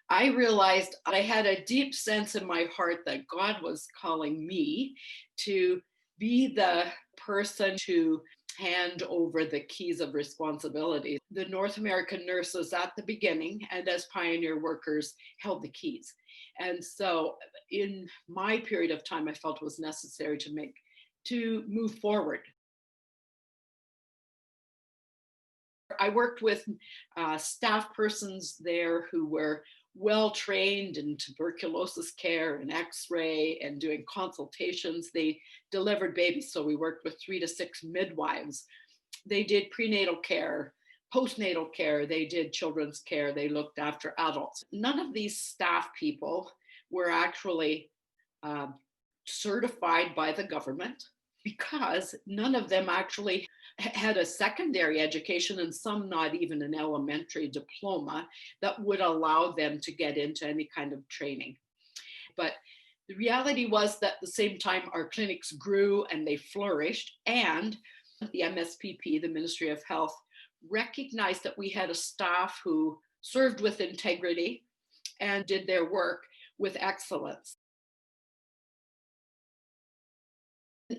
I realized I had a deep sense in my heart that God was calling me to be the person to hand over the keys of responsibility. The North American nurses at the beginning and as pioneer workers held the keys. And so in my period of time, I felt it was necessary to move forward. I worked with staff persons there who were well trained in tuberculosis care and x-ray and doing consultations. They delivered babies, so we worked with 3 to 6 midwives. They did prenatal care, postnatal care, they did children's care, they looked after adults. None of these staff people were actually uh, certified by the government because none of them actually had a secondary education, and some not even an elementary diploma that would allow them to get into any kind of training. But the reality was that at the same time our clinics grew and they flourished, and the MSPP, the Ministry of Health, recognized that we had a staff who served with integrity and did their work with excellence.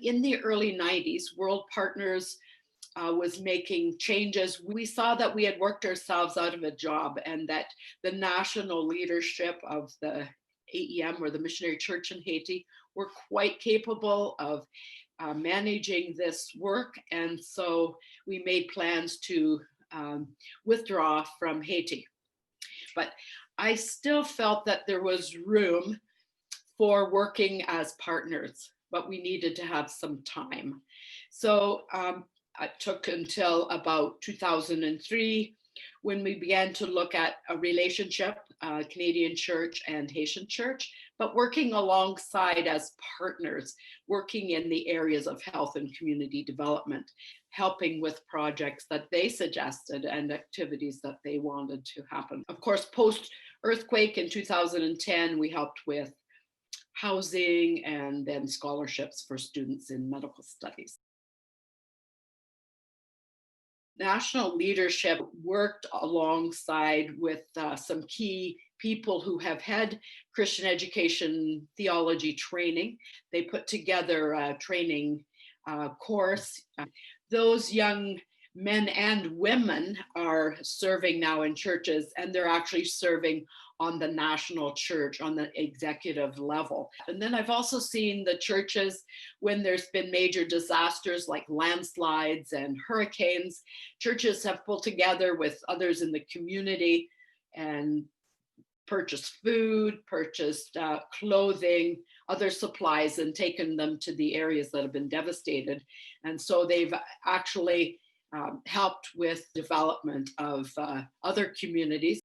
In the early 90s, World Partners was making changes. We saw that we had worked ourselves out of a job and that the national leadership of the AEM, or the Missionary Church in Haiti, were quite capable of managing this work. And so we made plans to withdraw from Haiti. But I still felt that there was room for working as partners, but we needed to have some time. So it took until about 2003 when we began to look at a relationship, Canadian Church and Haitian Church, but working alongside as partners, working in the areas of health and community development, helping with projects that they suggested and activities that they wanted to happen. Of course, post-earthquake in 2010, we helped with housing and then scholarships for students in medical studies. National leadership worked alongside with some key people who have had Christian education theology training. They put together a training course. Those young men and women are serving now in churches, and they're actually serving on the national church, on the executive level. And then I've also seen the churches, when there's been major disasters like landslides and hurricanes, churches have pulled together with others in the community and purchased food, purchased clothing, other supplies, and taken them to the areas that have been devastated. And so they've actually helped with development of other communities.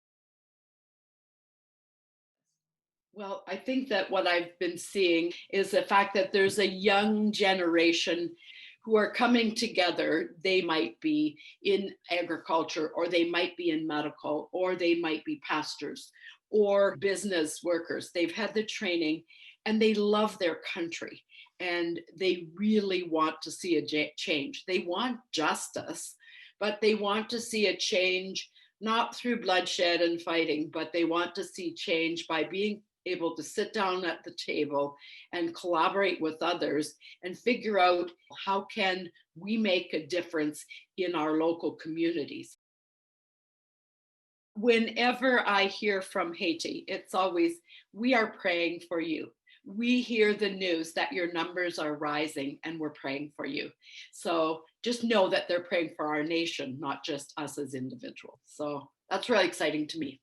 Well, I think that what I've been seeing is the fact that there's a young generation who are coming together. They might be in agriculture, or they might be in medical, or they might be pastors or business workers. They've had the training and they love their country and they really want to see a change. They want justice, but they want to see a change not through bloodshed and fighting, but they want to see change by being able to sit down at the table and collaborate with others and figure out how can we make a difference in our local communities. Whenever I hear from Haiti, it's always, we are praying for you. We hear the news that your numbers are rising and we're praying for you. So just know that they're praying for our nation, not just us as individuals. So that's really exciting to me.